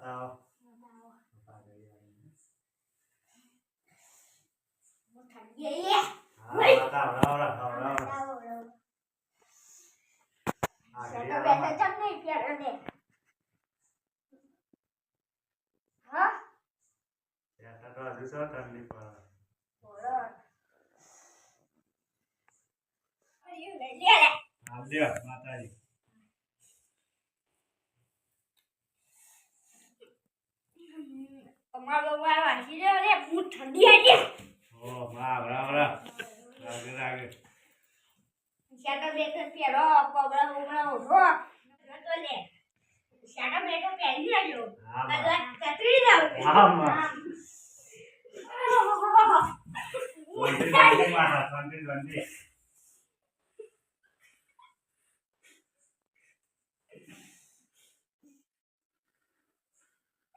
બતાવો માતાજી તમારો વાર વાસી રે રે હું ઠંડી આવી ઓ વાહ બરાબર લાગે લાગે શાટા બેટો પેરો કોબળા કોબળા ઉઠો તો લે શાટા બેટો પહેરી આવ્યો આ કતરી જાવ હા માં વંદે માતા વંદે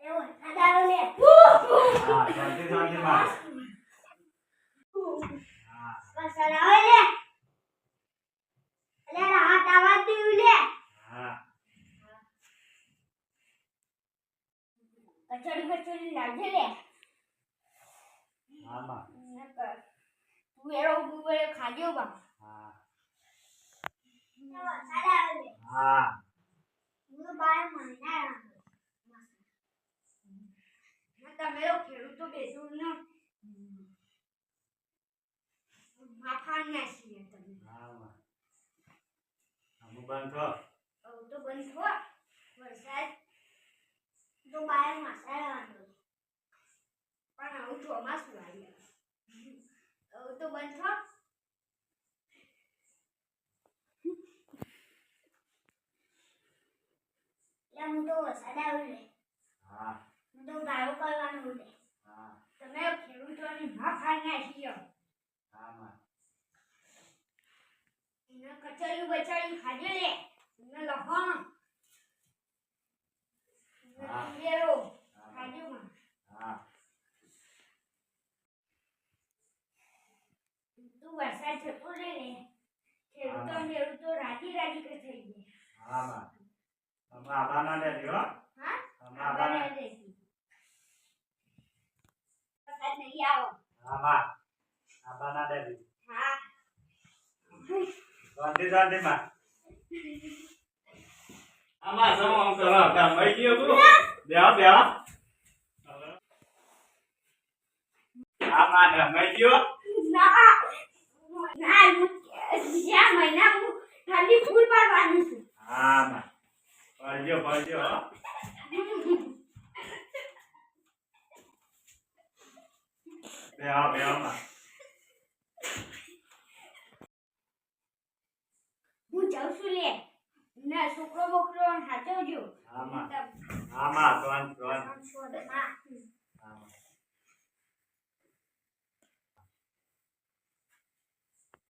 એવો આદાવ લે હા વંદે માં હા બસ આવે લે અલે રાત આવા દીવ લે હા કચડી લાગે લે હા માં નકર તું એરો ગુવરે ખાજો બા હા એવો આદાવ લે હા હું બાય મહિના તમે લોકો ખેડૂતો બેસું ને માફા નાખીએ તમે હા માં અમુ બંધો તો બંધ થો વરસાદ તો બાય માસાવાનો પણ આવું ચોમાસું આવી તો બંધ થો હું તો વરસાદ આવ્યો લે હા હું તો ગાળો કરવાનું લે હા તમે ખેડૂતોની માફા નાખીએ હા માં એને કચરી બચારી ખાજે લે એને લખણ હા. બેરો ખાજો માં હા તું વરસાદ જતો રે ને ખેડૂતો રાજી રાજી કે થઈ ગયા હા માં તમે આબાના દે હો હા તમે આબાના વરસાદ નહીં આવો હા માં આબાના દે હા વંદે માં આમાં સમ કરો કામ મઈ ગયો તું બેહો આ માં મઈ ગયો ના ના જ્યાં મહિના હું ઠંડી ફૂલ પાડવાની છું હા માં પડજો હો બેહો માં હું જાઉં છું લે ના છોકરો બોકરો હાચવજો હા માં તો